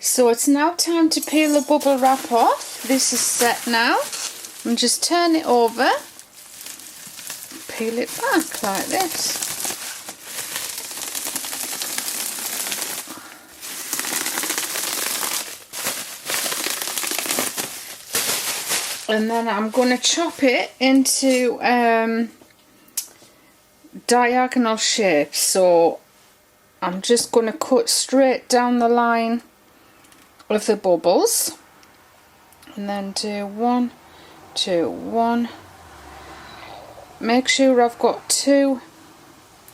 So it's now time to peel the bubble wrap off. This is set now. And just turn it over, peel it back like this. And then I'm going to chop it into diagonal shapes. So I'm just going to cut straight down the line of the bubbles. And then do 1, 2, 1. Make sure I've got 2.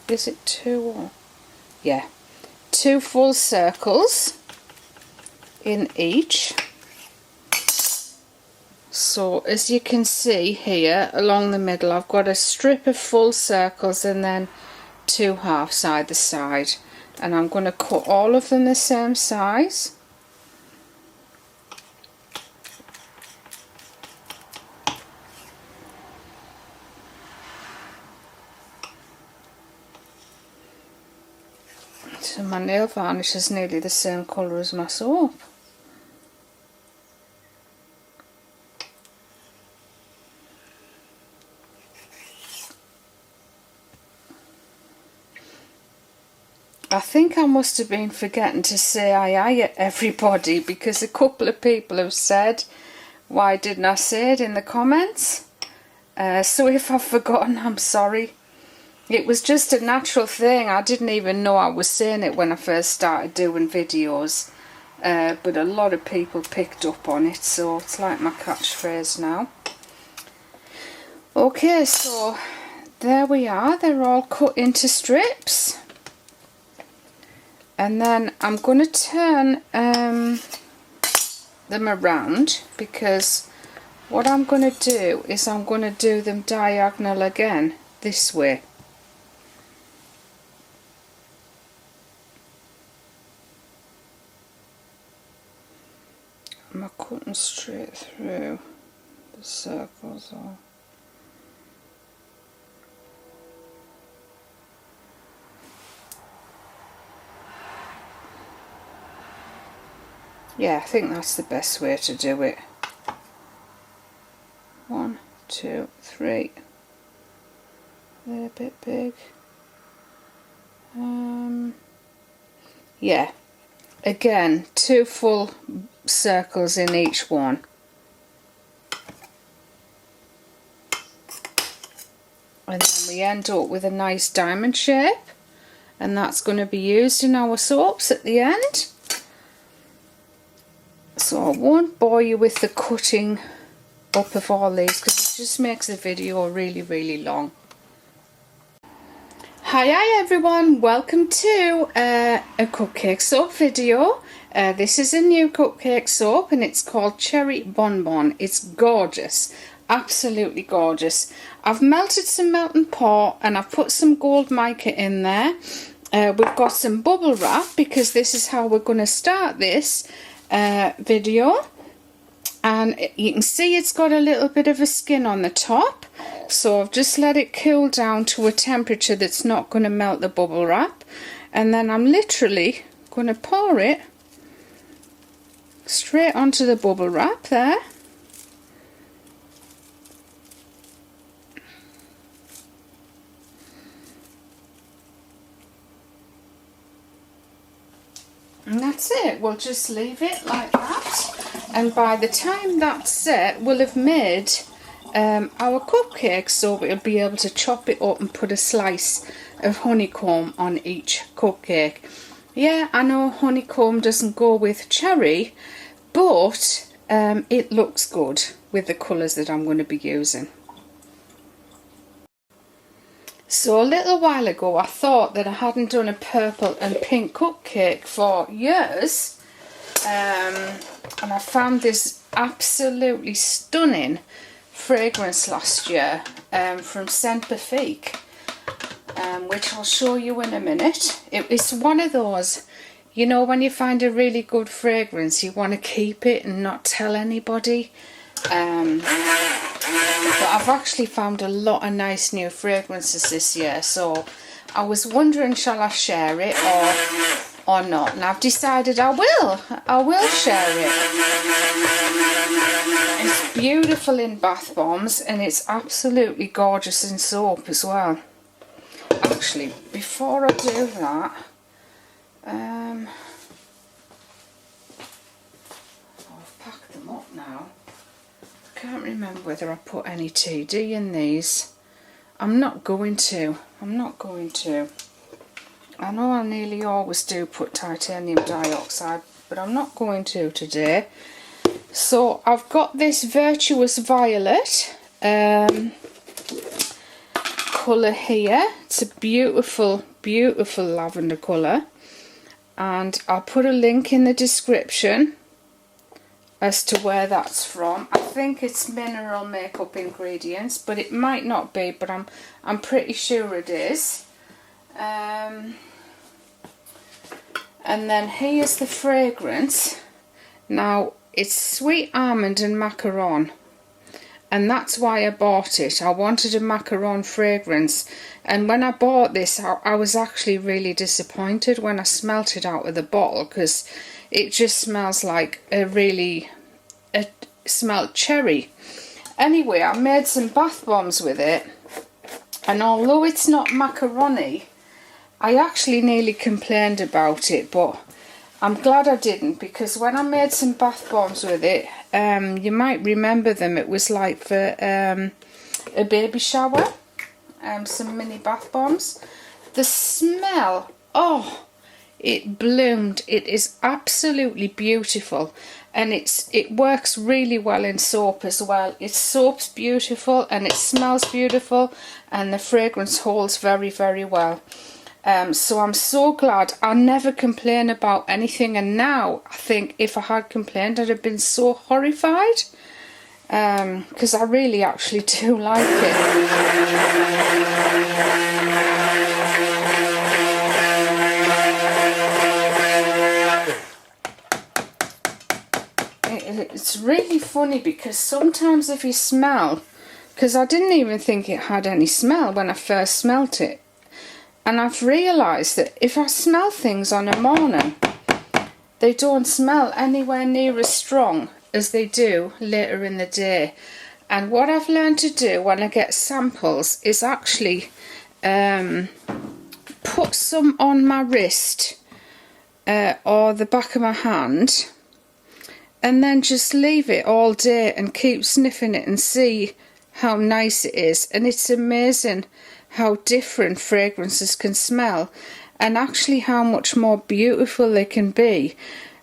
Is it 2 or? Yeah. 2 full circles in each. So as you can see here along the middle, I've got a strip of full circles and then 2 halves either side, and I'm going to cut all of them the same size. So my nail varnish is nearly the same colour as my soap. I think I must have been forgetting to say aye everybody, because a couple of people have said, why didn't I say it in the comments? So if I've forgotten, I'm sorry. It was just a natural thing. I didn't even know I was saying it when I first started doing videos. But a lot of people picked up on it, so it's like my catchphrase now. Okay, so there we are. They're all cut into strips. And then I'm going to turn them around, because what I'm going to do is I'm going to do them diagonal again, this way. Am I cutting straight through the circles or? Yeah, I think that's the best way to do it. 1, 2, 3. They're a bit big. Yeah. Again, 2 full circles in each one. And then we end up with a nice diamond shape. And that's going to be used in our soaps at the end. So I won't bore you with the cutting up of all these, because it just makes the video really long. Hi everyone, welcome to a cupcake soap video. This is a new cupcake soap and it's called Cherry Bonbon. It's gorgeous, absolutely gorgeous. I've melted some melting pot and I've put some gold mica in there. We've got some bubble wrap, because this is how we're going to start this video, and you can see it's got a little bit of a skin on the top, so I've just let it cool down to a temperature that's not going to melt the bubble wrap, and then I'm literally going to pour it straight onto the bubble wrap there. And that's it. We'll just leave it like that, and by the time that's set we'll have made our cupcake, so we'll be able to chop it up and put a slice of honeycomb on each cupcake. Yeah, I know honeycomb doesn't go with cherry, but it looks good with the colours that I'm going to be using. So a little while ago I thought that I hadn't done a purple and pink cupcake for years, and I found this absolutely stunning fragrance last year from Scent Pafique, which I'll show you in a minute. It's one of those, you know, when you find a really good fragrance you want to keep it and not tell anybody. But I've actually found a lot of nice new fragrances this year, so I was wondering, shall I share it, or or not, and I've decided I will share it. It's beautiful in bath bombs and it's absolutely gorgeous in soap as well. Actually, before I do that, I've packed them up now. I can't remember whether I put any TD in these. I'm not going to. I know I nearly always do put titanium dioxide, but I'm not going to today. So I've got this Virtuous Violet colour here. It's a beautiful, beautiful lavender colour. And I'll put a link in the description as to where that's from. I think it's Mineral Makeup Ingredients, but it might not be, but I'm pretty sure it is. And then here's the fragrance. Now it's Sweet Almond and Macaron, and that's why I bought it. I wanted a macaron fragrance, and when I bought this I was actually really disappointed when I smelt it out of the bottle, because it just smells like it smelled cherry. Anyway, I made some bath bombs with it, and although it's not macaroni, I actually nearly complained about it, but I'm glad I didn't, because when I made some bath bombs with it, you might remember them, it was like for a baby shower, some mini bath bombs. The smell, oh, it bloomed. It is absolutely beautiful, and it works really well in soap as well. Its soap's beautiful and it smells beautiful, and the fragrance holds very, very well. So I'm so glad. I never complain about anything, and now I think if I had complained I'd have been so horrified, because I really actually do like it. It's really funny, because sometimes if you smell, because I didn't even think it had any smell when I first smelt it, and I've realised that if I smell things on a morning, they don't smell anywhere near as strong as they do later in the day. And what I've learned to do when I get samples is actually put some on my wrist or the back of my hand, and then just leave it all day and keep sniffing it and see how nice it is. And it's amazing how different fragrances can smell, and actually how much more beautiful they can be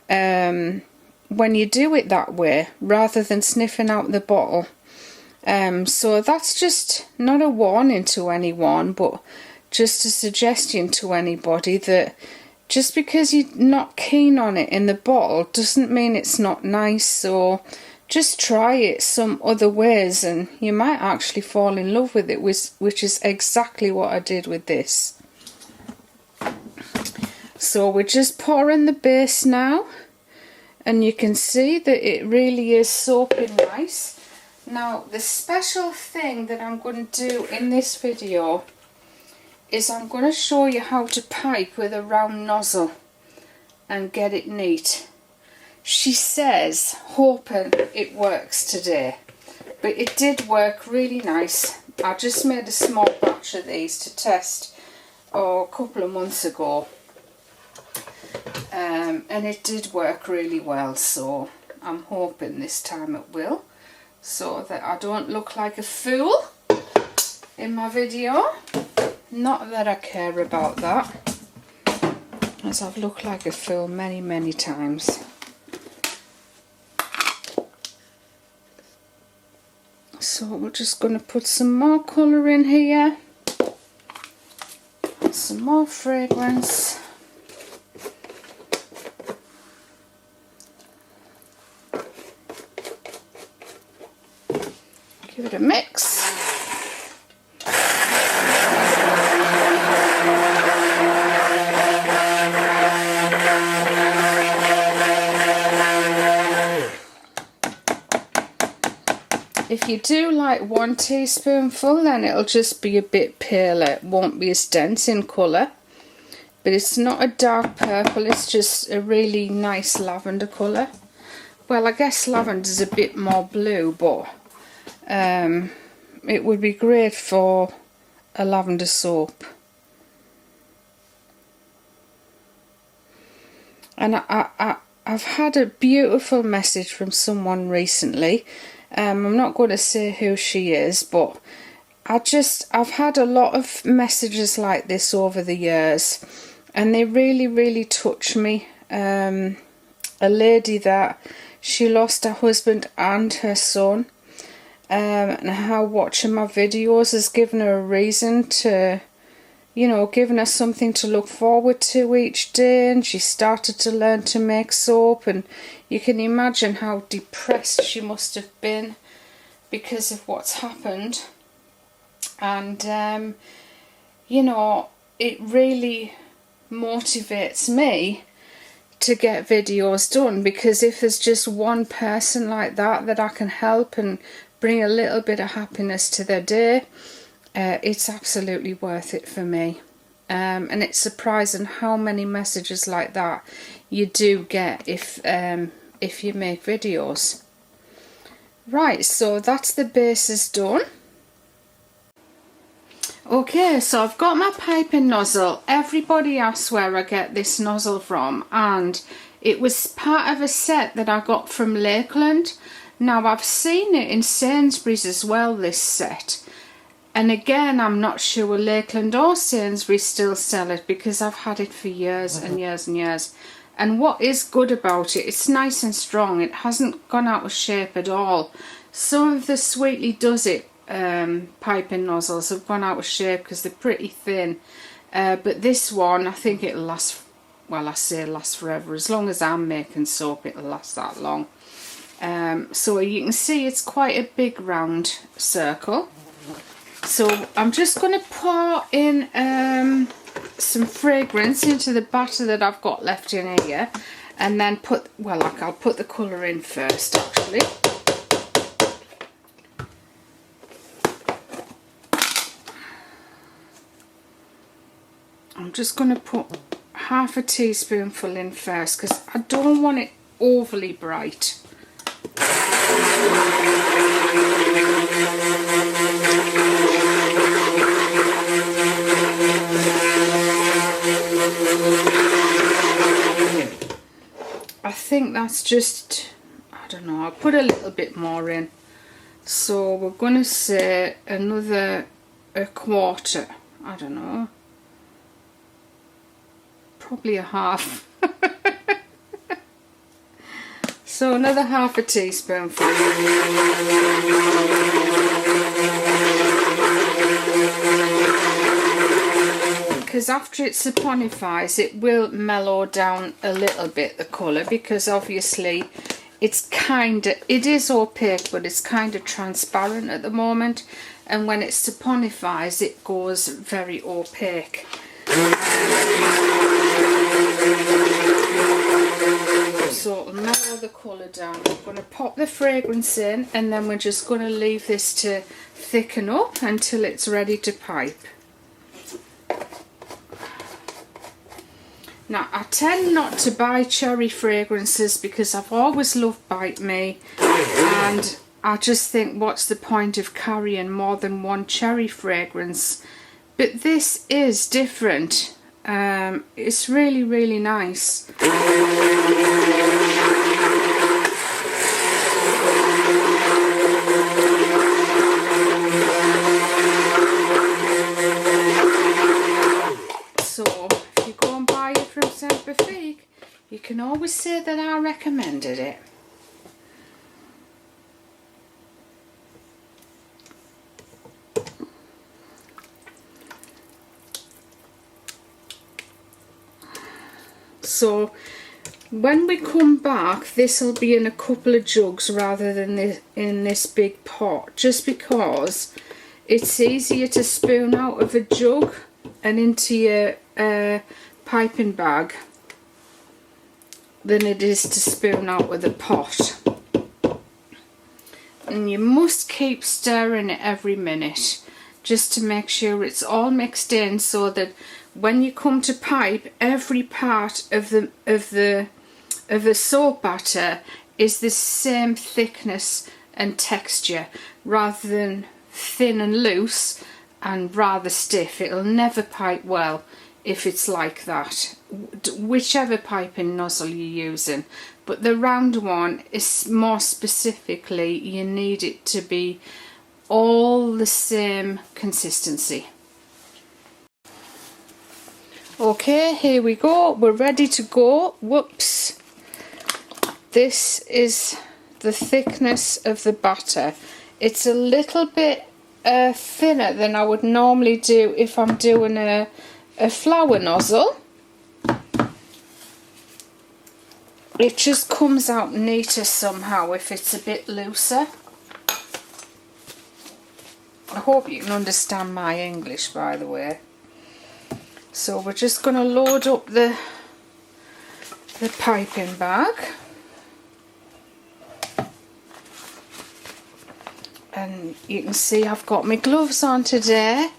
when you do it that way rather than sniffing out the bottle. So that's just not a warning to anyone, but just a suggestion to anybody that just because you're not keen on it in the bottle doesn't mean it's not nice. So just try it some other ways and you might actually fall in love with it, which is exactly what I did with this. So we're just pouring the base now, and you can see that it really is soaping nice. Now the special thing that I'm going to do in this video is I'm going to show you how to pipe with a round nozzle and get it neat. She says, hoping it works today, but it did work really nice. I just made a small batch of these to test a couple of months ago, and it did work really well, so I'm hoping this time it will, so that I don't look like a fool in my video. Not that I care about that, as I've looked like a fool many times. So we're just going to put some more colour in here, and some more fragrance. Give it a mix. If you do like 1 teaspoonful, then it'll just be a bit paler, it won't be as dense in colour. but it's not a dark purple, it's just a really nice lavender colour. Well, I guess lavender's a bit more blue, but it would be great for a lavender soap. And I've had a beautiful message from someone recently. I'm not going to say who she is, but I've had a lot of messages like this over the years, and they really, really touch me. A lady that she lost her husband and her son, and how watching my videos has given her a reason to, you know, given her something to look forward to each day, and she started to learn to make soap, and you can imagine how depressed she must have been because of what's happened. And you know, it really motivates me to get videos done, because if there's just one person like that I can help and bring a little bit of happiness to their day, it's absolutely worth it for me. And it's surprising how many messages like that you do get if you make videos. Right, so that's the bases done. Okay, so I've got my piping nozzle. Everybody asks where I get this nozzle from, and it was part of a set that I got from Lakeland. Now, I've seen it in Sainsbury's as well, this set. And again, I'm not sure Lakeland or Sainsbury's still sell it, because I've had it for years and years and years. And what is good about it, it's nice and strong. It hasn't gone out of shape at all. Some of the Sweetly Does It piping nozzles have gone out of shape because they're pretty thin. But this one, I think it'll last, well, I say last forever. As long as I'm making soap, it'll last that long. So you can see it's quite a big round circle. So I'm just going to pour in some fragrance into the batter that I've got left in here, and then put, well, I'll put the colour in first actually. I'm just going to put half a teaspoonful in first, because I don't want it overly bright. I think that's just, I don't know, I'll put a little bit more in. So we're going to say another a quarter, I don't know, probably a half. So another half a teaspoonful. Because after it saponifies, it will mellow down a little bit, the colour, because obviously it's it is opaque, but it's kind of transparent at the moment, and when it saponifies it goes very opaque. So it'll mellow the colour down. I'm going to pop the fragrance in, and then we're just going to leave this to thicken up until it's ready to pipe. Now, I tend not to buy cherry fragrances because I've always loved Bite Me, and I just think, what's the point of carrying more than one cherry fragrance? But this is different. It's really, really nice. So, if you go and buy it from Semperfique, you can always say that I recommended it. So when we come back, this will be in a couple of jugs rather than in this big pot, just because it's easier to spoon out of a jug and into your piping bag than it is to spoon out with a pot. And you must keep stirring it every minute. just to make sure it's all mixed in, so that when you come to pipe, every part of the soap batter is the same thickness and texture, rather than thin and loose and rather stiff. It'll never pipe well if it's like that, whichever piping nozzle you're using. But the round one is more specifically, you need it to be all the same consistency. Okay, here we go, we're ready to go. Whoops. This is the thickness of the batter. It's a little bit thinner than I would normally do if I'm doing a flour nozzle. It just comes out neater somehow if it's a bit looser. I hope you can understand my English, by the way. So we're just going to load up the piping bag. And you can see I've got my gloves on today.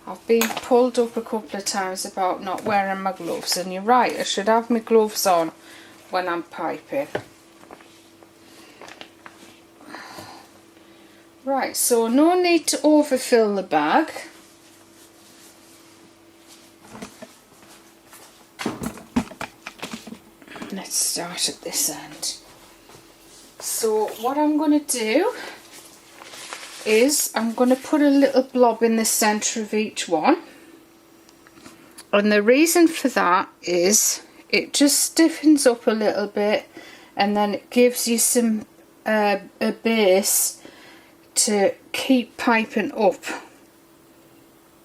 I've been pulled up a couple of times about not wearing my gloves, and you're right, I should have my gloves on when I'm piping. Right, so no need to overfill the bag. Let's start at this end. So what I'm going to do is I'm going to put a little blob in the centre of each one, and the reason for that is it just stiffens up a little bit, and then it gives you some a base to keep piping up.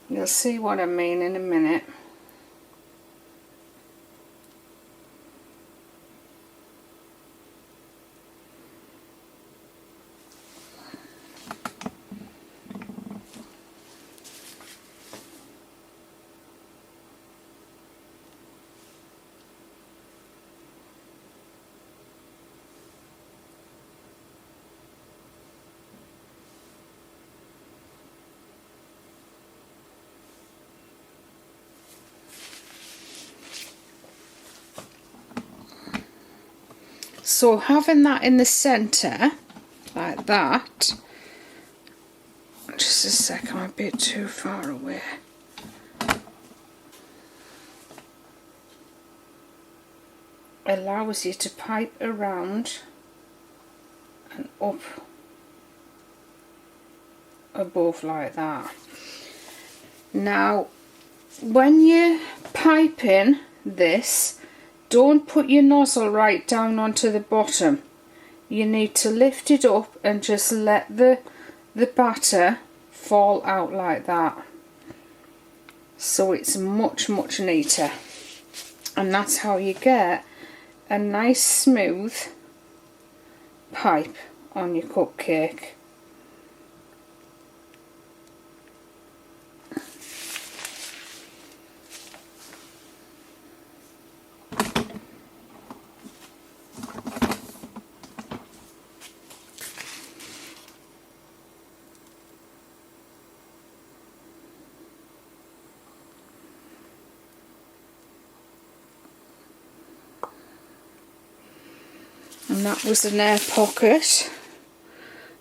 You'll see what I mean in a minute. So having that in the centre, like that, just a second, I'm a bit too far away. Allows you to pipe around and up above like that. Now, when you're piping this, don't put your nozzle right down onto the bottom. You need to lift it up and just let the batter fall out like that. So it's much neater. And that's how you get a nice smooth pipe on your cupcake. And that was an air pocket,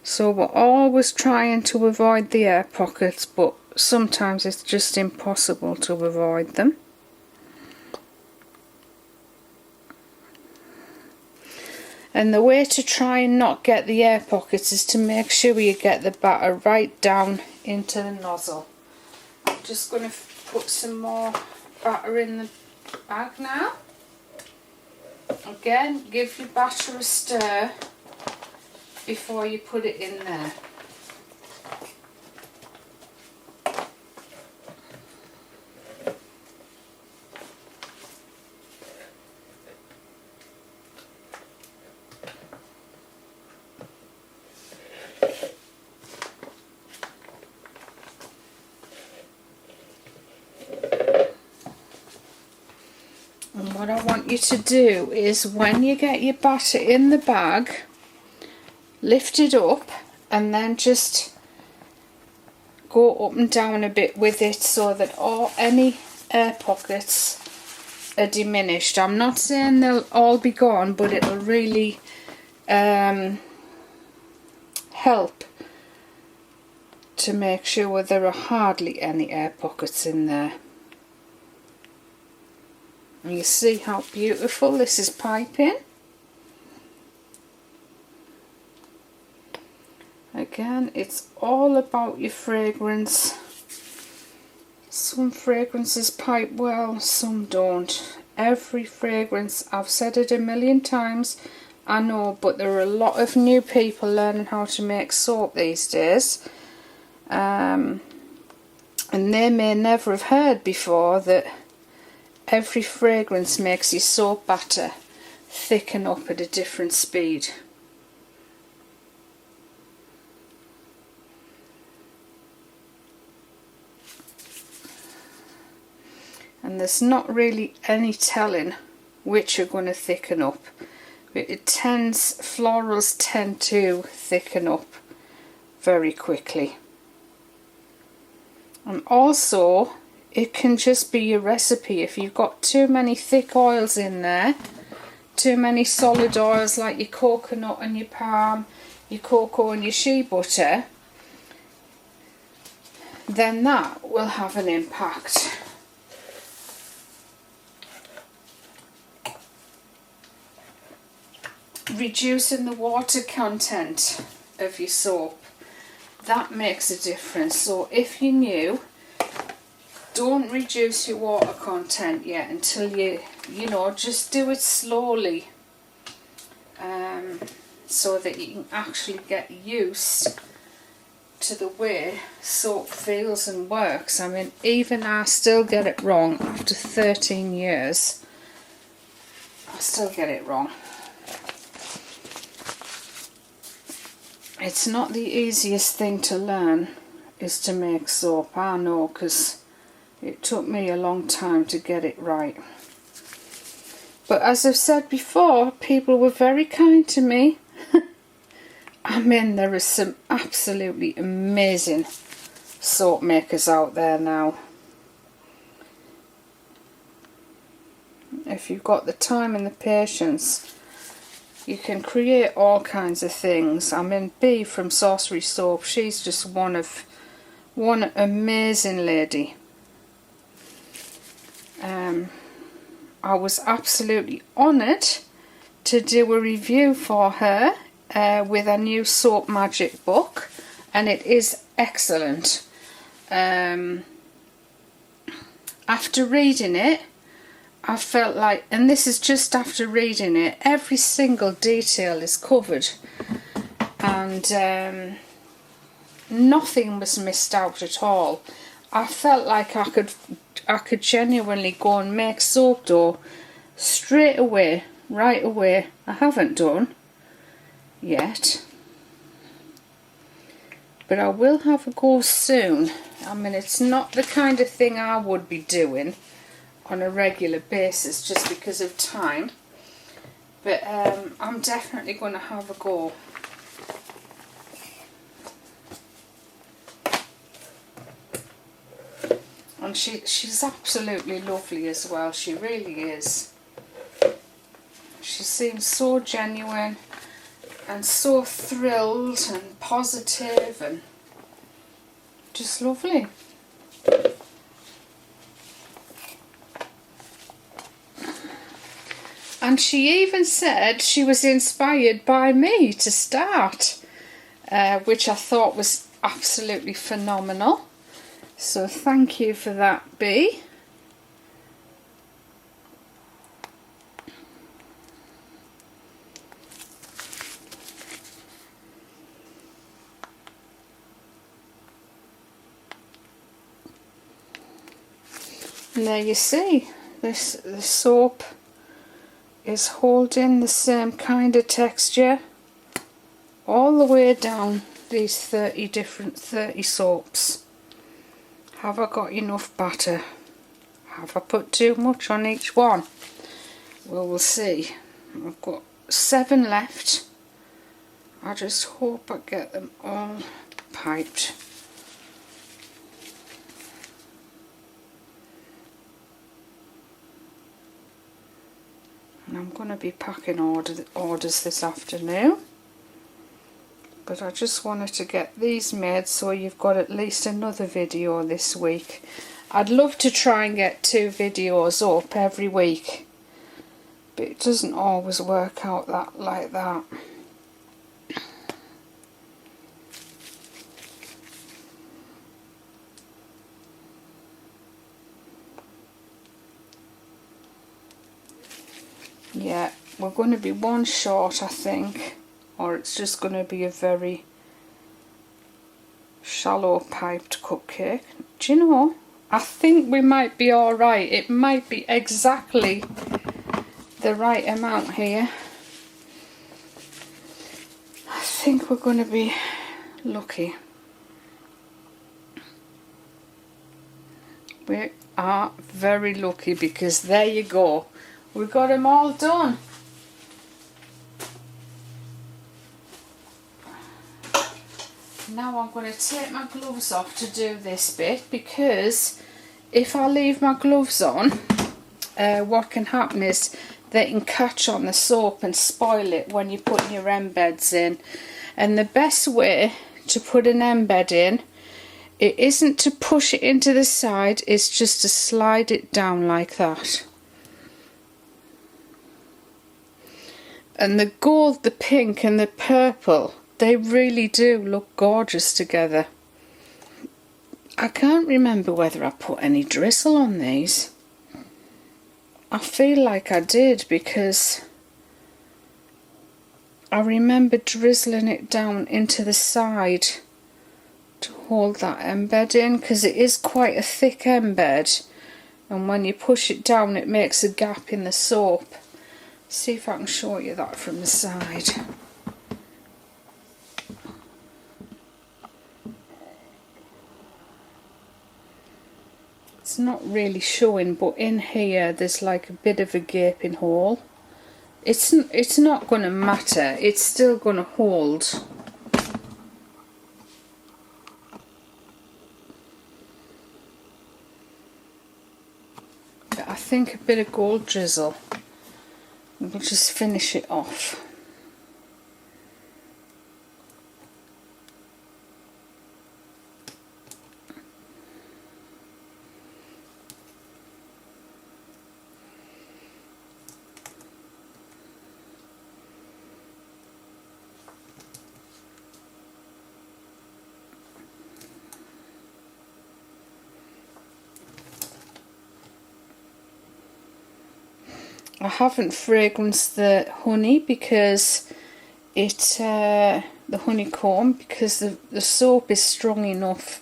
so we're always trying to avoid the air pockets, but sometimes it's just impossible to avoid them. And the way to try and not get the air pockets is to make sure you get the batter right down into the nozzle. I'm just going to put some more batter in the bag now. Again, give your batter a stir before you put it in there. And what I want you to do is, when you get your batter in the bag, lift it up and then just go up and down a bit with it so that any air pockets are diminished. I'm not saying they'll all be gone, but it'll really help to make sure there are hardly any air pockets in there. And you see how beautiful this is piping. Again, it's all about your fragrance. Some fragrances pipe well, some don't. Every fragrance, I've said it a million times, I know, but there are a lot of new people learning how to make soap these days. And they may never have heard before that every fragrance makes your soap batter thicken up at a different speed. And there's not really any telling which are going to thicken up. Florals tend to thicken up very quickly. And also, it can just be your recipe. If you've got too many thick oils in there, too many solid oils like your coconut and your palm, your cocoa and your shea butter, then that will have an impact. Reducing the water content of your soap, that makes a difference. So if you're new, don't reduce your water content yet until you know, just do it slowly, so that you can actually get used to the way soap feels and works. I mean, even I still get it wrong after 13 years. I still get it wrong. It's not the easiest thing to learn, is to make soap, I know, because it took me a long time to get it right. But as I've said before, people were very kind to me. I mean, there are some absolutely amazing soap makers out there now. If you've got the time and the patience, you can create all kinds of things. I mean, Bea from Sorcery Soap, she's just one amazing lady. I was absolutely honoured to do a review for her with a new Soap Magic book, and it is excellent. After reading it, I felt like, and this is just after reading it, every single detail is covered, and nothing was missed out at all. I felt like I could genuinely go and make soap dough straight away, right away. I haven't done yet, but I will have a go soon. I mean, it's not the kind of thing I would be doing on a regular basis just because of time, but I'm definitely going to have a go. And she's absolutely lovely as well, she really is. She seems so genuine and so thrilled and positive and just lovely. And she even said she was inspired by me to start, which I thought was absolutely phenomenal. So thank you for that, Bea. And there you see, the soap is holding the same kind of texture all the way down these 30 soaps. Have I got enough batter? Have I put too much on each one? Well, we'll see. I've got 7 left. I just hope I get them all piped. I'm going to be packing orders this afternoon. But I just wanted to get these made so you've got at least another video this week. I'd love to try and get 2 videos up every week, but it doesn't always work out like that. Yeah, we're going to be one short, I think, or it's just going to be a very shallow piped cupcake. Do you know, I think we might be alright. It might be exactly the right amount here. I think we're going to be lucky. We are very lucky because there you go. We got them all done. Now I'm going to take my gloves off to do this bit, because if I leave my gloves on, what can happen is they can catch on the soap and spoil it when you put your embeds in. And the best way to put an embed in, it isn't to push it into the side, it's just to slide it down like that. And the gold, the pink and the purple, they really do look gorgeous together. I can't remember whether I put any drizzle on these. I feel like I did, because I remember drizzling it down into the side to hold that embed in, because it is quite a thick embed, and when you push it down it makes a gap in the soap. See if I can show you that from the side. It's not really showing, but in here there's like a bit of a gaping hole. It's not going to matter, it's still going to hold. But I think a bit of gold drizzle, we'll just finish it off. I haven't fragranced the honey because the honeycomb, because the soap is strong enough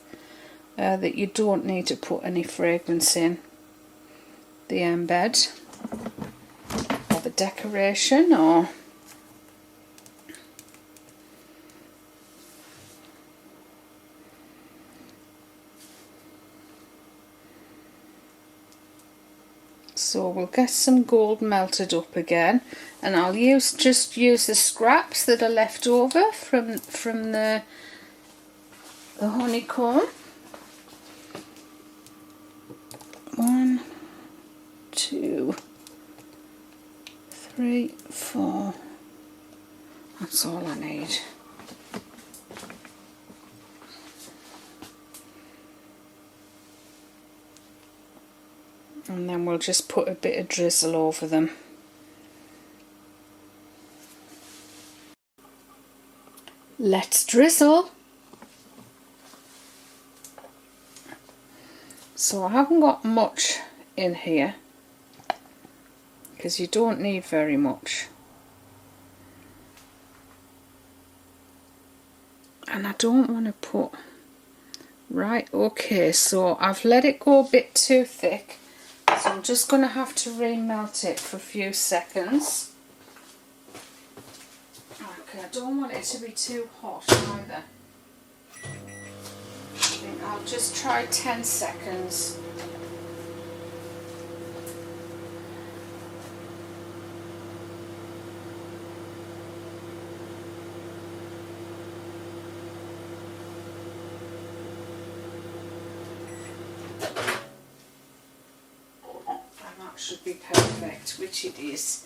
that you don't need to put any fragrance in the embed or the decoration or so we'll get some gold melted up again, and I'll just use the scraps that are left over from the honeycomb. 1, 2, 3, 4. That's all I need. And then we'll just put a bit of drizzle over them. Let's drizzle. So I haven't got much in here because you don't need very much. And I don't want to put... Right, okay, so I've let it go a bit too thick. So I'm just going to have to remelt it for a few seconds. Okay, I don't want it to be too hot either. I think I'll just try 10 seconds. Should be perfect, which it is.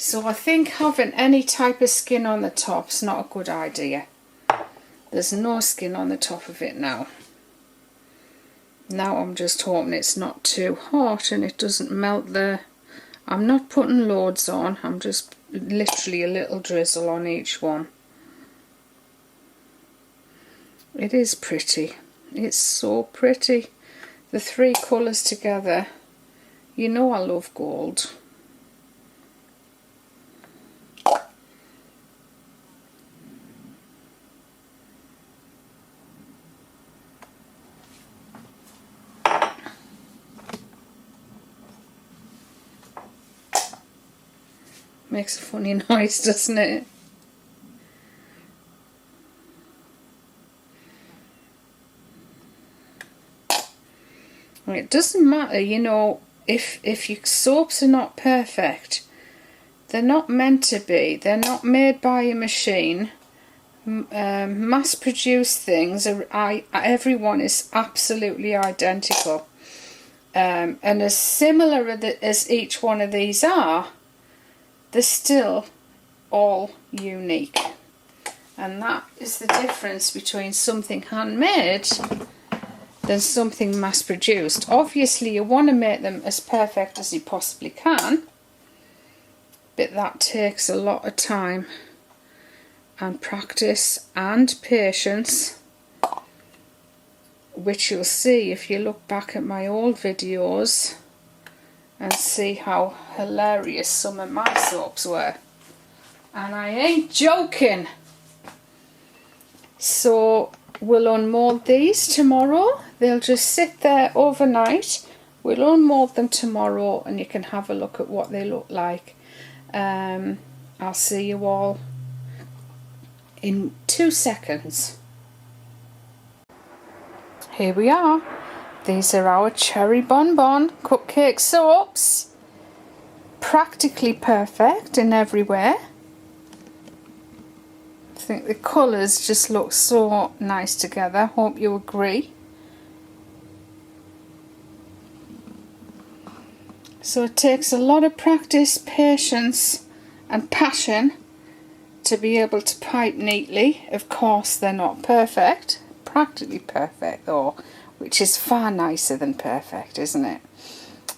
So I think having any type of skin on the top is not a good idea. There's no skin on the top of it now. Now I'm just hoping it's not too hot and it doesn't melt the... I'm not putting loads on, I'm just literally a little drizzle on each one. It is pretty. It's so pretty. The three colours together. You know I love gold. Makes a funny noise, doesn't it? It doesn't matter, you know, if your soaps are not perfect. They're not meant to be. They're not made by a machine. Mass-produced things, everyone is absolutely identical. And as similar as each one of these are, they're still all unique. And that is the difference between something handmade than something mass-produced. Obviously you want to make them as perfect as you possibly can, but that takes a lot of time and practice and patience, which you'll see if you look back at my old videos and see how hilarious some of my soaps were. And I ain't joking. So we'll unmold these tomorrow. They'll just sit there overnight. We'll unmold them tomorrow and you can have a look at what they look like. I'll see you all in 2 seconds. Here we are. These are our Cherry Bonbon cupcake soaps. Practically perfect in every way. I think the colours just look so nice together. Hope you agree. So it takes a lot of practice, patience and passion to be able to pipe neatly. Of course they're not perfect. Practically perfect though, which is far nicer than perfect, isn't it?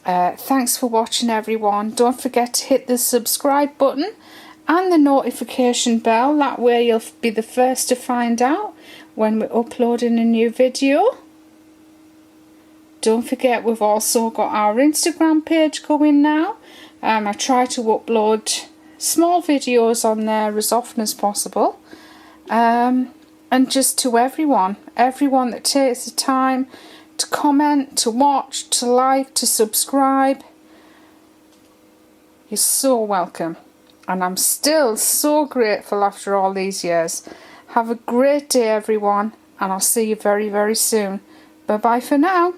Thanks for watching everyone. Don't forget to hit the subscribe button and the notification bell. That way you'll be the first to find out when we're uploading a new video. Don't forget we've also got our Instagram page going now. I try to upload small videos on there as often as possible. And just to everyone that takes the time to comment, to watch, to like, to subscribe, you're so welcome. And I'm still so grateful after all these years. Have a great day everyone, and I'll see you very, very soon. Bye bye for now.